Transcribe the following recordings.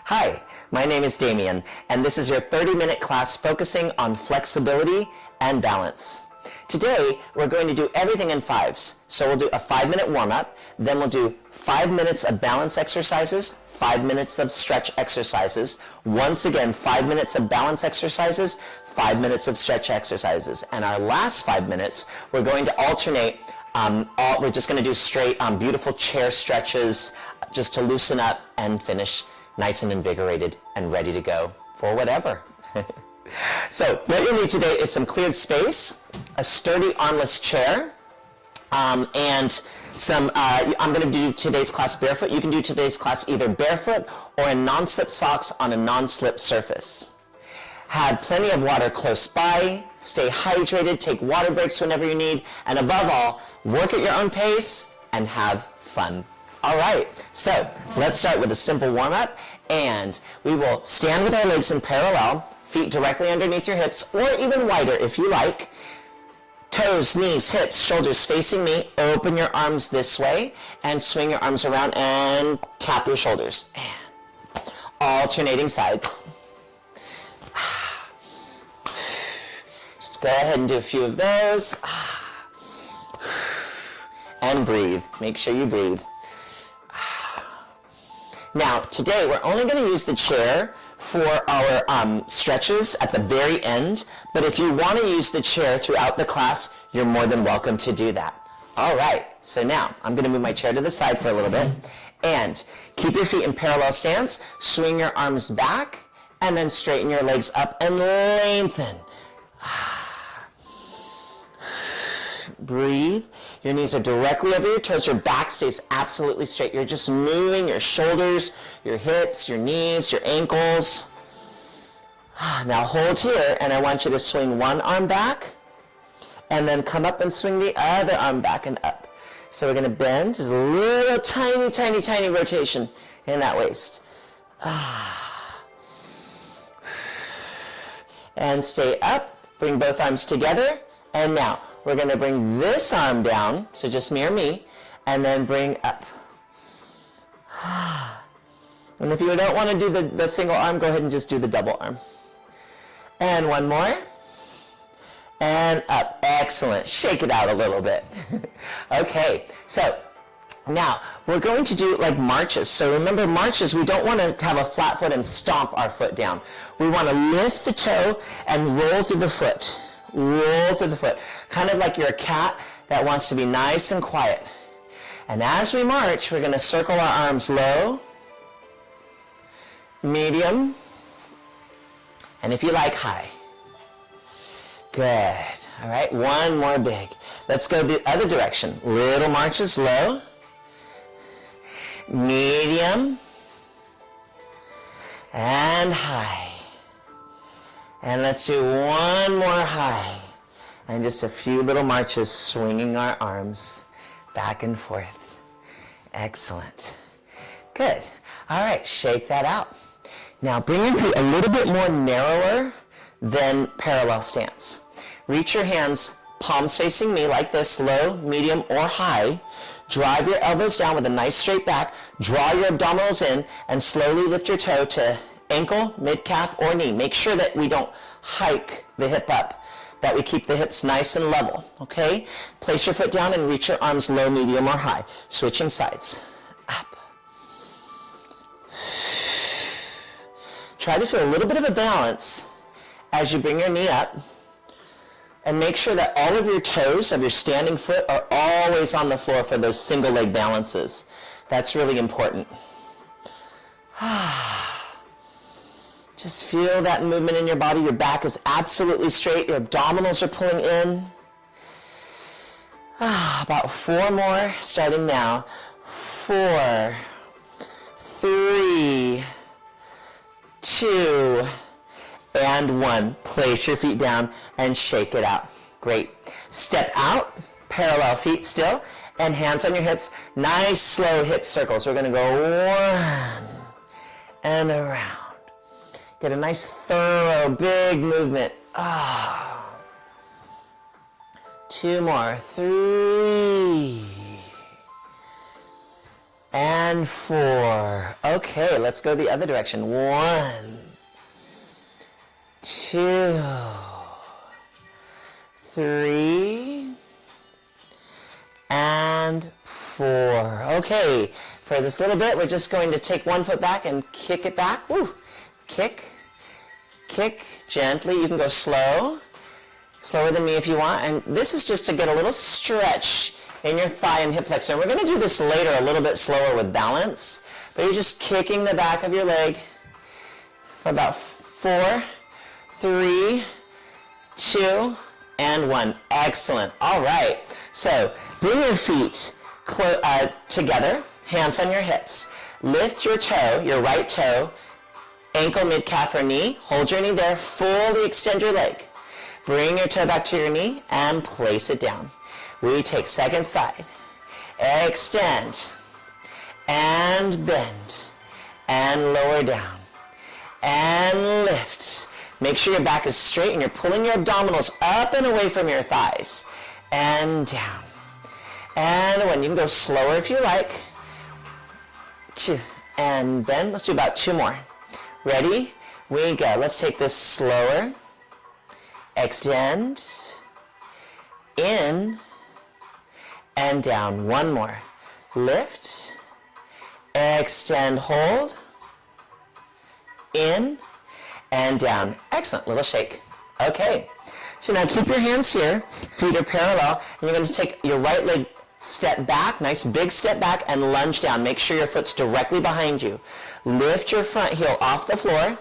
Hi, my name is Damien, and this is your 30-minute class focusing on flexibility and balance. Today, we're going to do everything in fives. So we'll do a 5-minute warm-up, then we'll do 5 minutes of balance exercises, 5 minutes of stretch exercises, once again 5 minutes of balance exercises, 5 minutes of stretch exercises. And our last 5 minutes, we're going to alternate. We're just going to do straight beautiful chair stretches just to loosen up and finish nice and invigorated and ready to go for whatever. So what you'll need today is some cleared space, a sturdy armless chair, and some, I'm going to do today's class barefoot. You can do today's class either barefoot or in non-slip socks on a non-slip surface. Have plenty of water close by, stay hydrated, take water breaks whenever you need, and above all, work at your own pace and have fun. All right, so let's start with a simple warm-up, and we will stand with our legs in parallel, feet directly underneath your hips, or even wider if you like. Toes, knees, hips, shoulders facing me. Open your arms this way, and swing your arms around and tap your shoulders. And alternating sides. Just go ahead and do a few of those. And breathe. Make sure you breathe. Now, today we're only going to use the chair for our stretches at the very end, but if you want to use the chair throughout the class, you're more than welcome to do that. All right, so now I'm going to move my chair to the side for a little bit, and keep your feet in parallel stance, swing your arms back, and then straighten your legs up and lengthen. Breathe. Your knees are directly over your toes. Your back stays absolutely straight. You're just moving your shoulders, your hips, your knees, your ankles. Now hold here, and I want you to swing one arm back, and then come up and swing the other arm back and up. So we're going to bend. Just a little tiny, tiny, tiny rotation in that waist. And stay up. Bring both arms together. And now, we're going to bring this arm down, so just mirror me, and then bring up. And if you don't want to do the single arm, go ahead and just do the double arm. And one more. And up. Excellent. Shake it out a little bit. Okay, so now we're going to do like marches. So remember, marches, we don't want to have a flat foot and stomp our foot down. We want to lift the toe and roll through the foot. Roll through the foot, kind of like you're a cat that wants to be nice and quiet. And as we march, we're going to circle our arms low, medium, and if you like, high. Good. All right, one more big. Let's go the other direction. Little marches, low, medium, and high. And let's do one more high. And just a few little marches, swinging our arms back and forth. Excellent. Good. All right, shake that out. Now bring your feet a little bit more narrower than parallel stance. Reach your hands, palms facing me like this, low, medium, or high. Drive your elbows down with a nice straight back. Draw your abdominals in and slowly lift your toe to ankle, mid-calf, or knee. Make sure that we don't hike the hip up, that we keep the hips nice and level, okay? Place your foot down and reach your arms low, medium, or high. Switching sides. Up. Try to feel a little bit of a balance as you bring your knee up, and make sure that all of your toes of your standing foot are always on the floor for those single leg balances. That's really important. Just feel that movement in your body. Your back is absolutely straight. Your abdominals are pulling in. About 4 more, starting now. 4, 3, 2, and 1. Place your feet down and shake it out. Great. Step out, parallel feet still, and hands on your hips. Nice slow hip circles. We're going to go 1 and around. Get a nice, thorough, big movement. 2 more. 3. And and 4. Okay, let's go the other direction. 1, 2, 3, and 4. Okay, for this little bit, we're just going to take one foot back and kick it back. Woo. Kick, kick, gently. You can go slow, slower than me if you want. And this is just to get a little stretch in your thigh and hip flexor. We're going to do this later a little bit slower with balance, but you're just kicking the back of your leg for about 4, 3, 2, and 1. Excellent. All right. So bring your feet together, hands on your hips. Lift your toe, your right toe, ankle, mid-calf, or knee. Hold your knee there. Fully extend your leg. Bring your toe back to your knee and place it down. We take second side. Extend and bend and lower down and lift. Make sure your back is straight and you're pulling your abdominals up and away from your thighs and down. And when you can go slower if you like. 2 and bend. Let's do about 2 more. Ready? We go. Let's take this slower. Extend, in, and down. 1 more. Lift, extend, hold, in, and down. Excellent. Little shake. Okay. So now keep your hands here. Feet are parallel. And you're going to take your right leg, step back, nice big step back, and lunge down. Make sure your foot's directly behind you. Lift your front heel off the floor.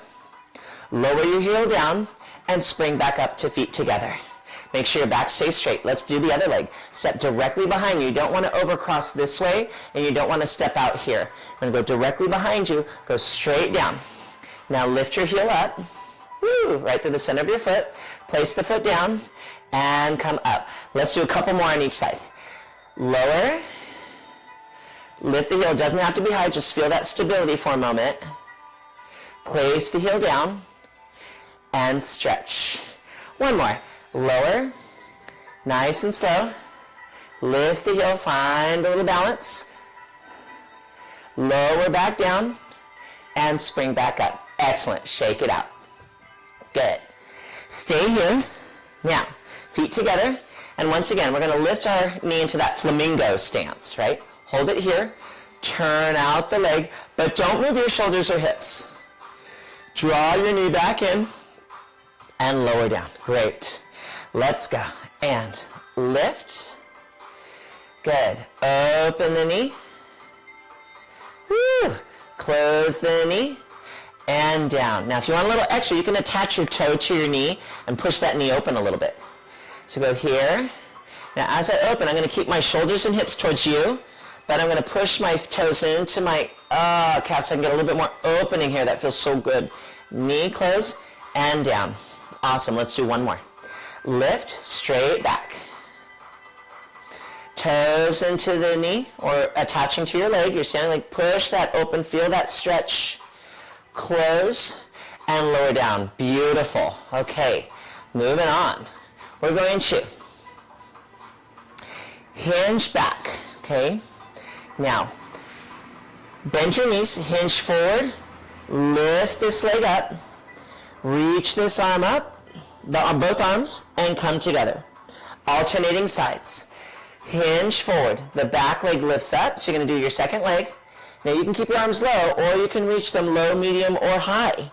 Lower your heel down. And spring back up to feet together. Make sure your back stays straight. Let's do the other leg. Step directly behind you. You don't want to overcross this way, and you don't want to step out here. You're going to go directly behind you. Go straight down. Now lift your heel up. Woo, right through the center of your foot. Place the foot down, and come up. Let's do a couple more on each side. Lower. Lift the heel. Doesn't have to be high. Just feel that stability for a moment. Place the heel down. And stretch. 1 more. Lower. Nice and slow. Lift the heel. Find a little balance. Lower back down. And spring back up. Excellent. Shake it out. Good. Stay here. Now, feet together. And once again, we're going to lift our knee into that flamingo stance, right? Hold it here. Turn out the leg. But don't move your shoulders or hips. Draw your knee back in. And lower down. Great. Let's go. And lift. Good. Open the knee. Woo. Close the knee. And down. Now if you want a little extra, you can attach your toe to your knee and push that knee open a little bit. So go here. Now as I open, I'm going to keep my shoulders and hips towards you, but I'm going to push my toes into my calf so I can get a little bit more opening here. That feels so good. Knee close and down. Awesome. Let's do 1 more. Lift, straight back. Toes into the knee or attaching to your leg. You're standing like push that open, feel that stretch. Close and lower down. Beautiful. Okay, moving on. We're going to hinge back. Okay, now bend your knees, hinge forward, lift this leg up. Reach this arm up, on both arms, and come together. Alternating sides. Hinge forward. The back leg lifts up, so you're going to do your second leg. Now you can keep your arms low, or you can reach them low, medium, or high.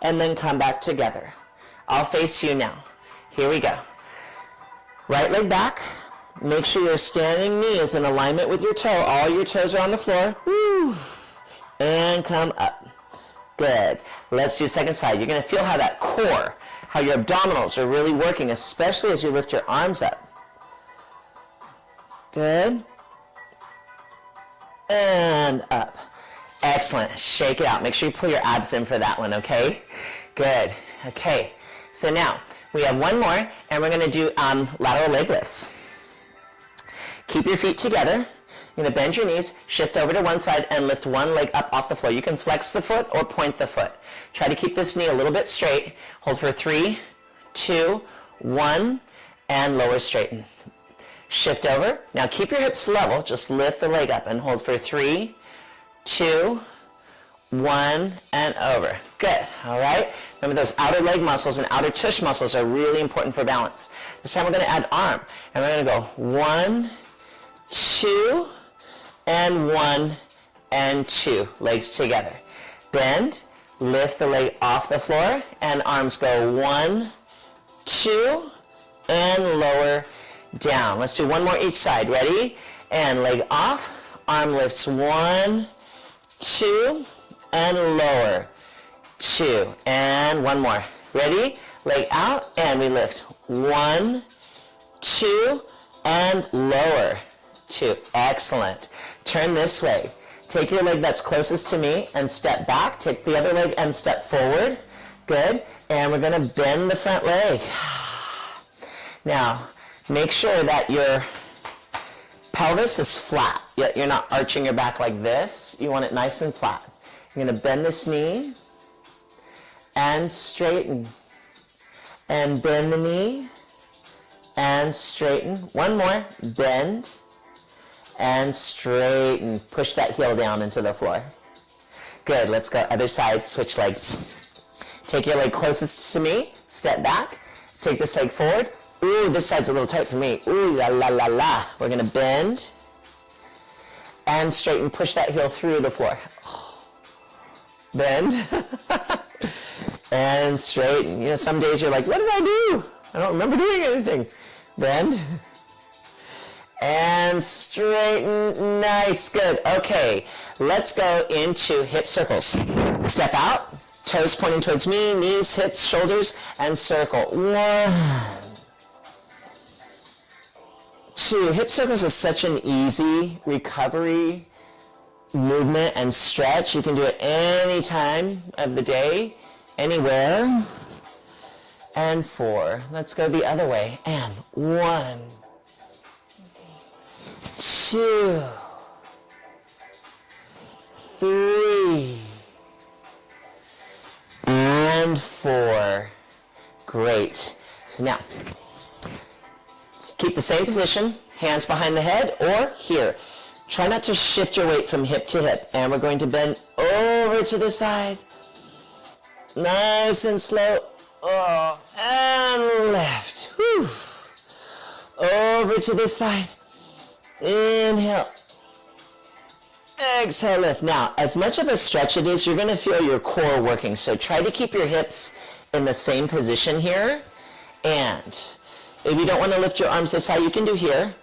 And then come back together. I'll face you now. Here we go. Right leg back. Make sure your standing knee is in alignment with your toe. All your toes are on the floor. Woo. And come up. Good. Let's do second side. You're going to feel how that core, how your abdominals are really working, especially as you lift your arms up. Good. And up. Excellent. Shake it out. Make sure you pull your abs in for that one, okay? Good. Okay. So now, we have 1 more, and we're going to do lateral leg lifts. Keep your feet together. You're going to bend your knees, shift over to one side, and lift one leg up off the floor. You can flex the foot or point the foot. Try to keep this knee a little bit straight. Hold for 3, 2, 1, and lower straighten. Shift over. Now keep your hips level. Just lift the leg up and hold for 3, 2, 1, and over. Good, all right? Remember those outer leg muscles and outer tush muscles are really important for balance. This time we're going to add arm, and we're going to go 1, 2, and 1, and 2. Legs together. Bend, lift the leg off the floor, and arms go 1, 2, and lower down. Let's do one more each side. Ready? And leg off, arm lifts 1, 2, and lower. 2, and one more. Ready? Leg out, and we lift 1, 2, and lower. 2. Excellent. Turn this way. Take your leg that's closest to me and step back. Take the other leg and step forward. Good. And we're going to bend the front leg. Now, make sure that your pelvis is flat, yet you're not arching your back like this. You want it nice and flat. You're going to bend this knee and straighten. And bend the knee and straighten. One more. Bend and straighten. Push that heel down into the floor. Good. Let's go other side. Switch legs. Take your leg closest to me. Step back. Take this leg forward. Ooh, this side's a little tight for me. Ooh, la, la, la, la. We're going to bend and straighten. Push that heel through the floor. Bend and straighten. You know, some days you're like, what did I do? I don't remember doing anything. Bend and straighten. Nice. Good. Okay, let's go into hip circles. Step out, toes pointing towards me, knees, hips, shoulders, and circle. 1, 2. Hip circles is such an easy recovery movement and stretch. You can do it any time of the day, anywhere. And 4. Let's go the other way. And 1, 2, 3, and 4. Great. So now, keep the same position, hands behind the head or here. Try not to shift your weight from hip to hip. And we're going to bend over to the side. Nice and slow. Oh, and lift. Whew. Over to this side. Inhale. Exhale, lift. Now, as much of a stretch it is, you're going to feel your core working. So try to keep your hips in the same position here. And if you don't want to lift your arms this high, you can do here.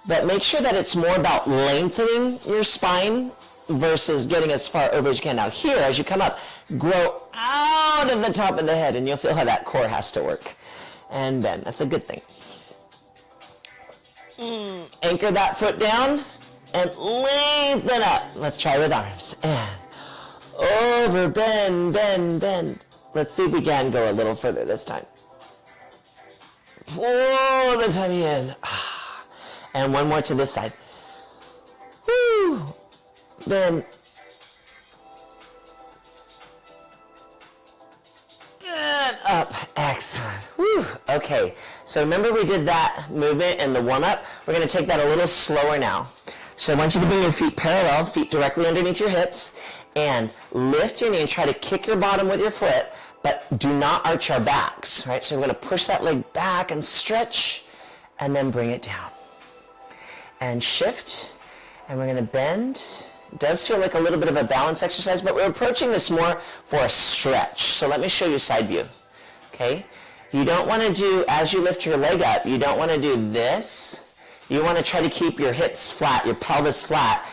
But make sure that it's more about lengthening your spine versus getting as far over as you can. Now here, as you come up, grow out of the top of the head, and you'll feel how that core has to work. And bend. That's a good thing. Anchor that foot down and lengthen up. Let's try with arms. And over, bend, bend, bend. Let's see if we can go a little further this time. Pull the tummy in. And one more to this side. Woo! Bend. And up. Excellent. Woo! Okay, so remember we did that movement in the warm-up? We're going to take that a little slower now. So I want you to bring your feet parallel, feet directly underneath your hips, and lift your knee and try to kick your bottom with your foot, but do not arch our backs, right? So we're going to push that leg back and stretch, and then bring it down. And shift, and we're going to bend. It does feel like a little bit of a balance exercise, but we're approaching this more for a stretch. So let me show you side view, okay? You don't want to do, as you lift your leg up, you don't want to do this. You want to try to keep your hips flat, your pelvis flat,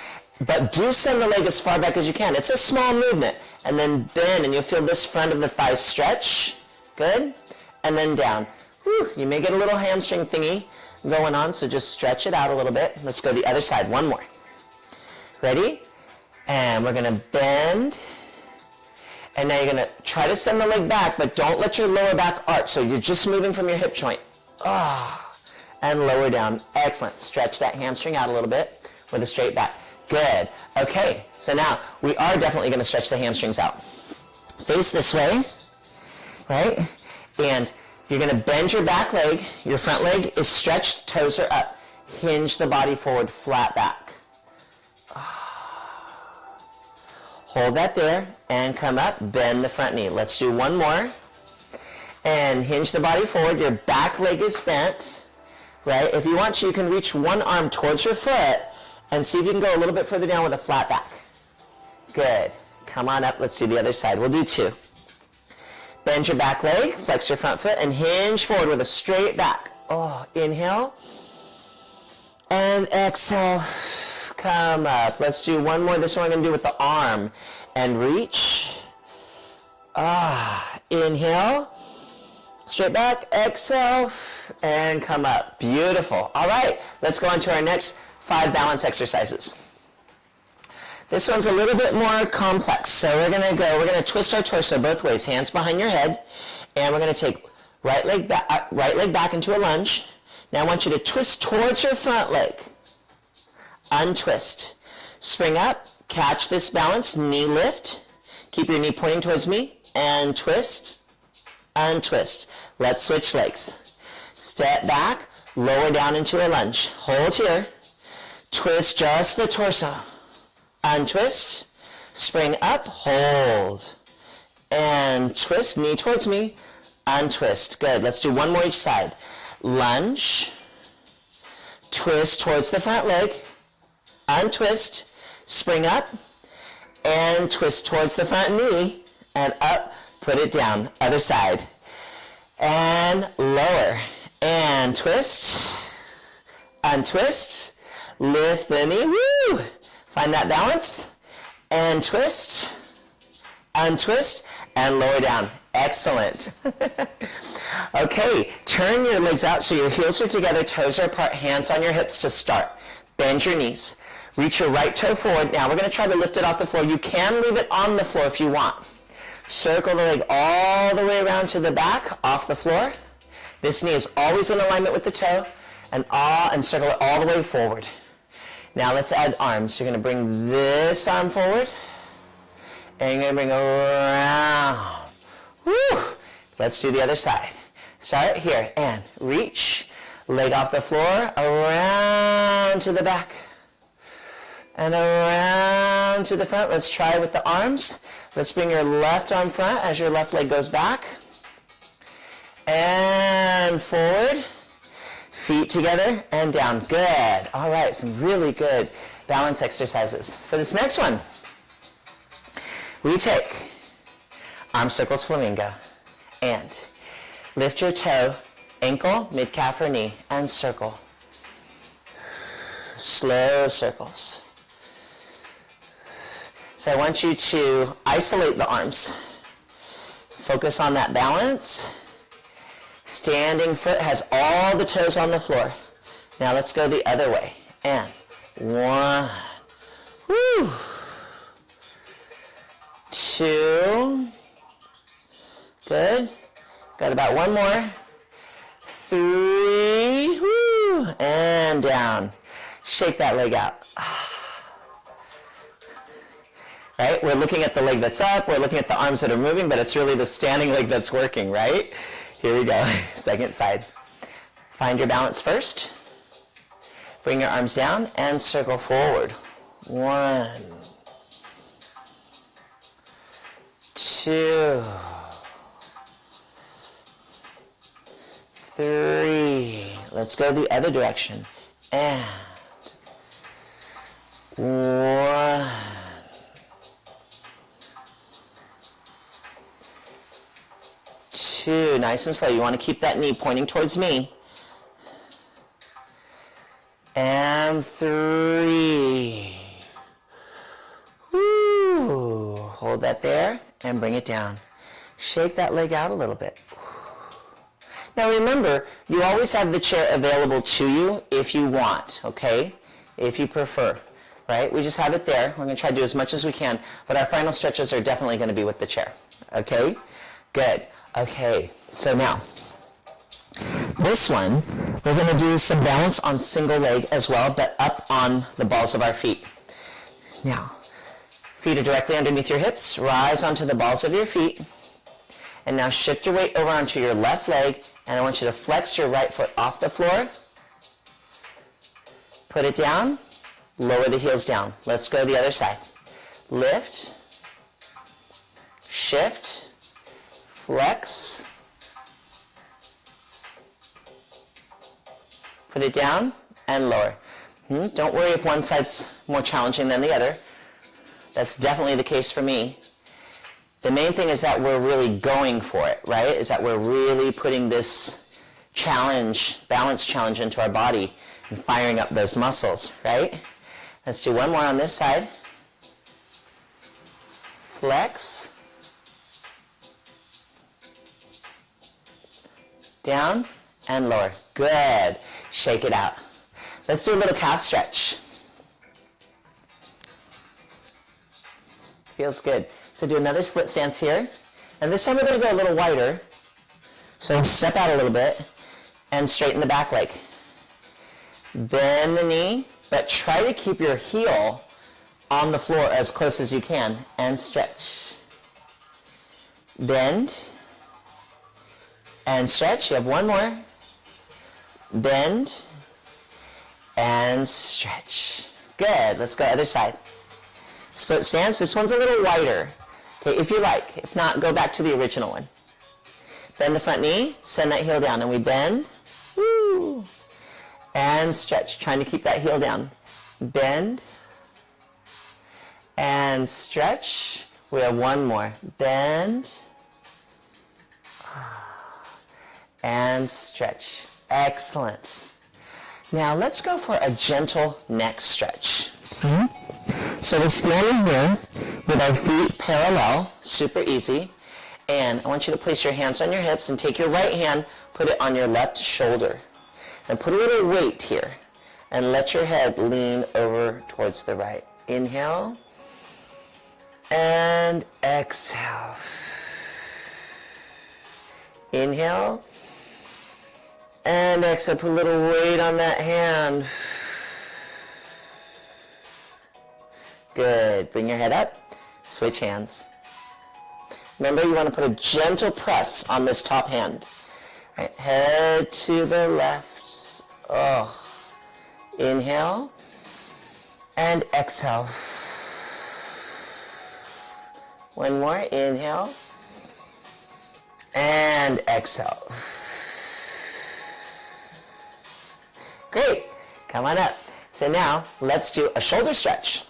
but do send the leg as far back as you can. It's a small movement. And then bend, and you'll feel this front of the thigh stretch. Good. And then down. Whew. You may get a little hamstring thingy going on, so just stretch it out a little bit. Let's go the other side. One more. Ready? And we're going to bend. And now you're going to try to send the leg back, but don't let your lower back arch. So you're just moving from your hip joint. And lower down. Excellent. Stretch that hamstring out a little bit with a straight back. Good. Okay, so now we are definitely going to stretch the hamstrings out. Face this way, right? And you're going to bend your back leg. Your front leg is stretched, toes are up. Hinge the body forward, flat back. Hold that there and come up, bend the front knee. Let's do one more. And hinge the body forward. Your back leg is bent, right? If you want to, you can reach one arm towards your foot and see if you can go a little bit further down with a flat back. Good. Come on up. Let's do the other side. We'll do two. Bend your back leg, flex your front foot, and hinge forward with a straight back. Oh, inhale. And exhale. Come up. Let's do one more. This one I'm going to do with the arm. And reach. Inhale. Straight back. Exhale. And come up. Beautiful. All right. Let's go on to our next 5 balance exercises. This one's a little bit more complex. So we're going to twist our torso both ways. Hands behind your head. And we're going to take right leg back into a lunge. Now I want you to twist towards your front leg. Untwist. Spring up, catch this balance, knee lift. Keep your knee pointing towards me, and twist, untwist. Let's switch legs. Step back, lower down into a lunge. Hold here. Twist just the torso. Untwist, spring up, hold. And twist, knee towards me, untwist. Good. Let's do one more each side. Lunge, twist towards the front leg. Untwist, spring up, and twist towards the front knee, and up, put it down, other side, and lower, and twist, untwist, lift the knee, woo, find that balance, and twist, untwist, and lower down, excellent. Okay, turn your legs out so your heels are together, toes are apart, hands on your hips to start, bend your knees. Reach your right toe forward. Now we're going to try to lift it off the floor. You can leave it on the floor if you want. Circle the leg all the way around to the back, off the floor. This knee is always in alignment with the toe, and circle it all the way forward. Now let's add arms. You're going to bring this arm forward, and you're going to bring around. Woo! Let's do the other side. Start here, and reach, leg off the floor, around to the back. And around to the front. Let's try with the arms. Let's bring your left arm front as your left leg goes back. And forward. Feet together and down. Good. All right, some really good balance exercises. So this next one, we take arm circles flamingo. And lift your toe, ankle, mid-calf or knee, and circle. Slow circles. So I want you to isolate the arms. Focus on that balance. Standing foot has all the toes on the floor. Now let's go the other way. And 1, woo, 2, good. Got about one more. 3, woo, and down. Shake that leg out. Right? We're looking at the leg that's up, we're looking at the arms that are moving, but it's really the standing leg that's working, right? Here we go. Second side. Find your balance first. Bring your arms down and circle forward. 1, 2, 3. Let's go the other direction. And 1. 2, nice and slow. You want to keep that knee pointing towards me. And 3. Woo. Hold that there and bring it down. Shake that leg out a little bit. Now remember, you always have the chair available to you if you want, okay? If you prefer, right? We just have it there. We're going to try to do as much as we can, but our final stretches are definitely going to be with the chair, okay? Good. Okay, so now, this one, we're going to do some balance on single leg as well, but up on the balls of our feet. Now, feet are directly underneath your hips. Rise onto the balls of your feet. And now shift your weight over onto your left leg, and I want you to flex your right foot off the floor. Put it down. Lower the heels down. Let's go the other side. Lift. shift, flex, put it down, and lower. Don't worry if one side's more challenging than the other. That's definitely the case for me. The main thing is that we're really going for it, right? Is that we're really putting this challenge, balance challenge into our body and firing up those muscles, right? Let's do one more on this side. Flex. Down and lower. Good. Shake it out. Let's do a little calf stretch. Feels good. So do another split stance here. And this time we're going to go a little wider. So step out a little bit and straighten the back leg. Bend the knee, but try to keep your heel on the floor as close as you can and stretch. Bend and stretch. You have one more. Bend and stretch. Good. Let's go other side. Split stance. This one's a little wider. Okay, if you like. If not, go back to the original one. Bend the front knee, send that heel down, and we bend, woo, and stretch, trying to keep that heel down. Bend, and stretch. We have one more. Bend, and stretch. Excellent. Now let's go for a gentle neck stretch. So we're standing here with our feet parallel, super easy. And I want you to place your hands on your hips and take your right hand, put it on your left shoulder. And put a little weight here. And let your head lean over towards the right. Inhale. And exhale. Inhale. And exhale. Put a little weight on that hand. Good. Bring your head up. Switch hands. Remember, you want to put a gentle press on this top hand. Right. Head to the left. Oh. Inhale. And exhale. One more. Inhale. And exhale. Great. Come on up. So now, let's do a shoulder stretch.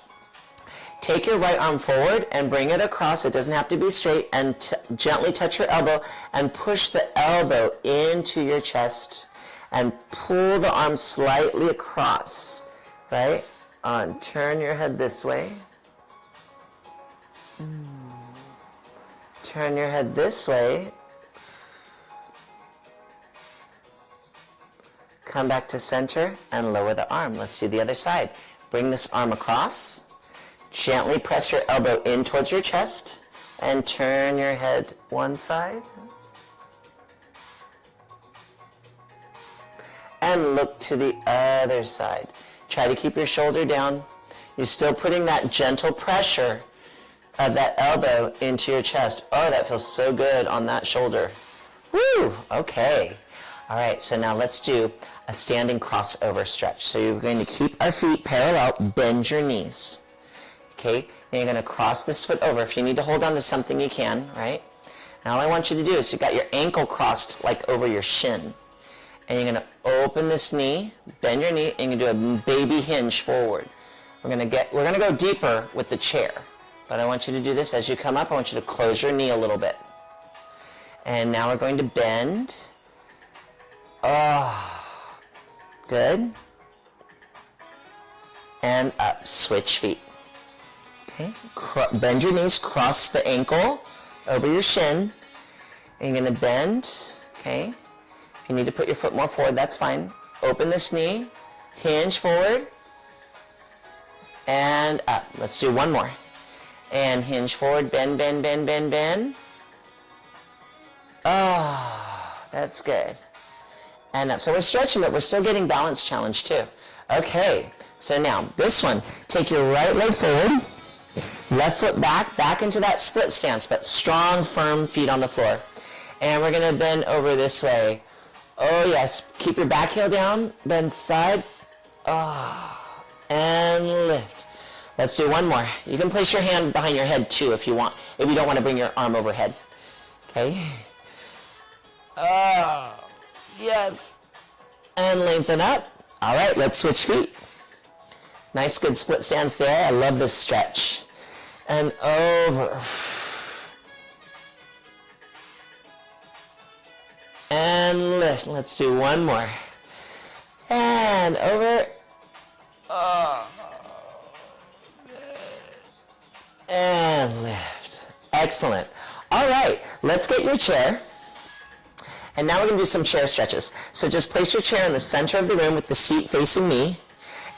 Take your right arm forward and bring it across. It doesn't have to be straight. And gently touch your elbow and push the elbow into your chest. And pull the arm slightly across. Right? Turn your head this way. Turn your head this way. Come back to center and lower the arm. Let's do the other side. Bring this arm across. Gently press your elbow in towards your chest and turn your head one side. And look to the other side. Try to keep your shoulder down. You're still putting that gentle pressure of that elbow into your chest. Oh, that feels so good on that shoulder. Woo! Okay. All right, so now let's do a standing crossover stretch. So you're going to keep our feet parallel, bend your knees. Okay, and you're going to cross this foot over. If you need to hold on to something, you can, right? And all I want you to do is you've got your ankle crossed like over your shin. And you're going to open this knee, bend your knee, and you're going to do a baby hinge forward. We're going to go deeper with the chair. But I want you to do this as you come up. I want you to close your knee a little bit. And now we're going to bend. Oh, good. And up, switch feet. Okay, bend your knees, cross the ankle over your shin. And you're going to bend, okay? If you need to put your foot more forward, that's fine. Open this knee, hinge forward, and up. Let's do one more. And hinge forward, bend, bend, bend, bend, bend. Oh, that's good. And up. So we're stretching, but we're still getting balance challenge too. Okay, so now this one, take your right leg forward. Left foot back into that split stance, but strong, firm feet on the floor. And we're going to bend over this way. Oh, yes. Keep your back heel down. Bend side. Oh, and lift. Let's do one more. You can place your hand behind your head too if you want, if you don't want to bring your arm overhead. Okay. Yes. And lengthen up. All right, let's switch feet. Nice, good split stance there. I love this stretch. And over. And lift. Let's do one more. And over. And lift. Excellent. All right, let's get your chair. And now we're going to do some chair stretches. So just place your chair in the center of the room with the seat facing me.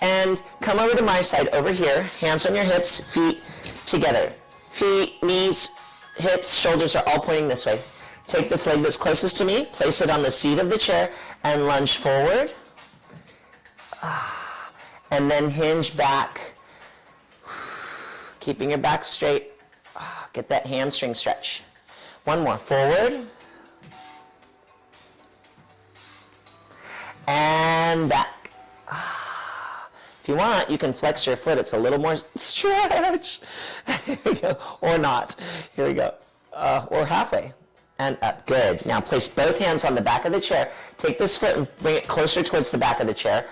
And come over to my side over here. Hands on your hips, feet together. Feet, knees, hips, shoulders are all pointing this way. Take this leg that's closest to me, place it on the seat of the chair, and lunge forward. And then hinge back. Keeping your back straight. Get that hamstring stretch. One more. Forward. And back. If you want, you can flex your foot. It's a little more stretch. Here we go. Or not. Here we go. Or halfway. And up. Good. Now place both hands on the back of the chair. Take this foot and bring it closer towards the back of the chair.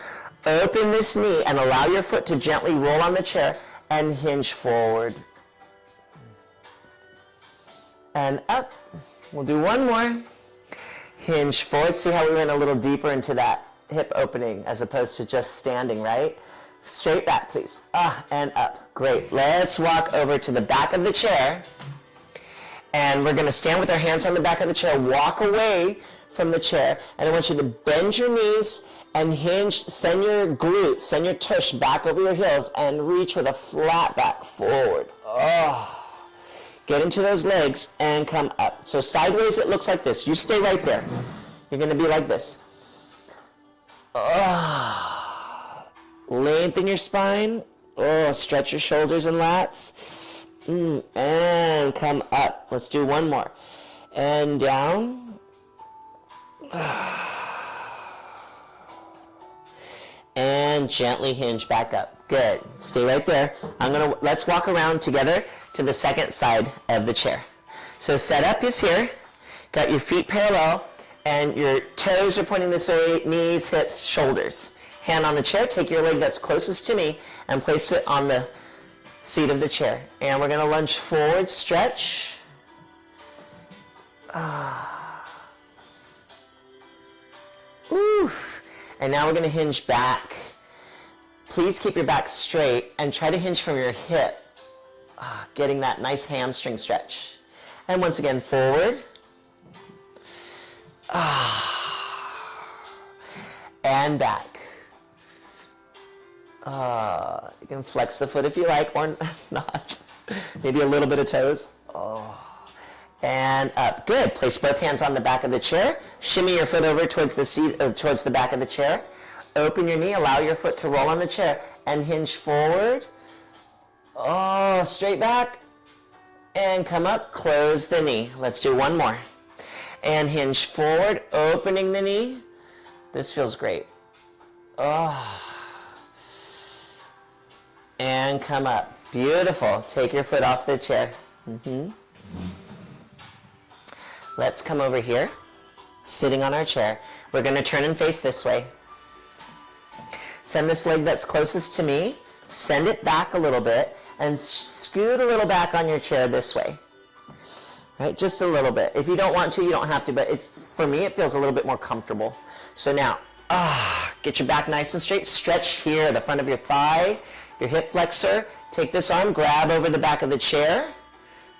Open this knee and allow your foot to gently roll on the chair and hinge forward. And up. We'll do one more. Hinge forward. See how we went a little deeper into that hip opening as opposed to just standing, right? Straight back, please. And up. Great. Let's walk over to the back of the chair. And we're going to stand with our hands on the back of the chair. Walk away from the chair. And I want you to bend your knees and hinge. Send your glutes, send your tush back over your heels and reach with a flat back forward. Get into those legs and come up. So sideways it looks like this. You stay right there. You're going to be like this. Lengthen your spine. Stretch your shoulders and lats. And come up. Let's do one more. And down. And gently hinge back up. Good. Stay right there. Let's walk around together to the second side of the chair. So set up is here. Got your feet parallel and your toes are pointing this way, knees, hips, shoulders. Hand on the chair, take your leg that's closest to me and place it on the seat of the chair. And we're going to lunge forward, stretch. And now we're going to hinge back. Please keep your back straight and try to hinge from your hip. Getting that nice hamstring stretch. And once again, forward. And back. You can flex the foot if you like, or not. Maybe a little bit of toes. And up. Good. Place both hands on the back of the chair. Shimmy your foot over towards the seat, towards the back of the chair. Open your knee. Allow your foot to roll on the chair and hinge forward. Straight back. And come up. Close the knee. Let's do one more. And hinge forward, opening the knee. This feels great. And come up. Beautiful. Take your foot off the chair. Let's come over here, sitting on our chair. We're going to turn and face this way. Send this leg that's closest to me, send it back a little bit, and scoot a little back on your chair this way. Right, just a little bit. If you don't want to, you don't have to, but for me, it feels a little bit more comfortable. So now, get your back nice and straight. Stretch here, the front of your thigh, your hip flexor. Take this arm, grab over the back of the chair,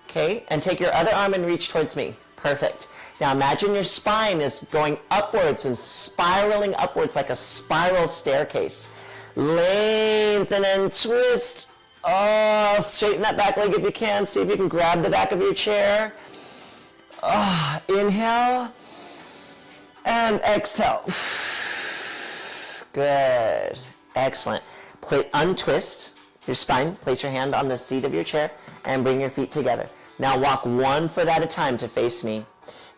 okay, and take your other arm and reach towards me. Perfect. Now imagine your spine is going upwards and spiraling upwards like a spiral staircase. Lengthen and twist. Straighten that back leg if you can. See if you can grab the back of your chair. Inhale and exhale. Good. Excellent. Untwist your spine. Place your hand on the seat of your chair and bring your feet together. Now walk one foot at a time to face me.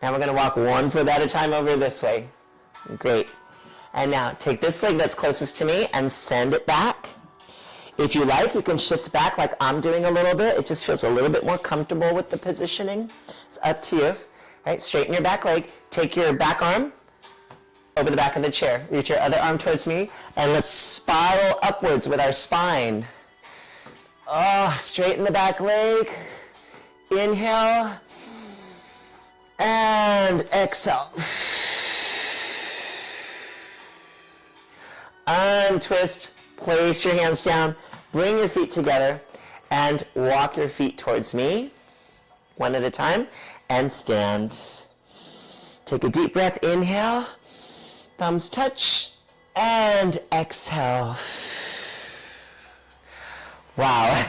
Now we're going to walk one foot at a time over this way. Great. And now take this leg that's closest to me and send it back. If you like, you can shift back like I'm doing a little bit. It just feels a little bit more comfortable with the positioning. It's up to you. All right, straighten your back leg. Take your back arm over the back of the chair. Reach your other arm towards me, and let's spiral upwards with our spine. Oh, straighten the back leg. Inhale. And exhale. Untwist. Place your hands down. Bring your feet together and walk your feet towards me. One at a time. And stand. Take a deep breath. Inhale. Thumbs touch. And exhale. Wow.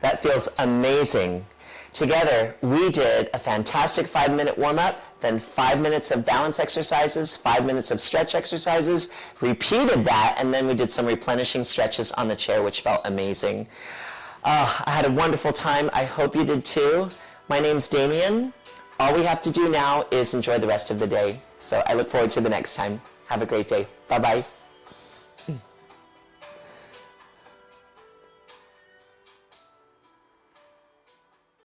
That feels amazing. Together, we did a fantastic 5-minute warm-up, then 5 minutes of balance exercises, 5 minutes of stretch exercises, repeated that, and then we did some replenishing stretches on the chair, which felt amazing. I had a wonderful time. I hope you did too. My name's Damien. All we have to do now is enjoy the rest of the day. So I look forward to the next time. Have a great day. Bye-bye.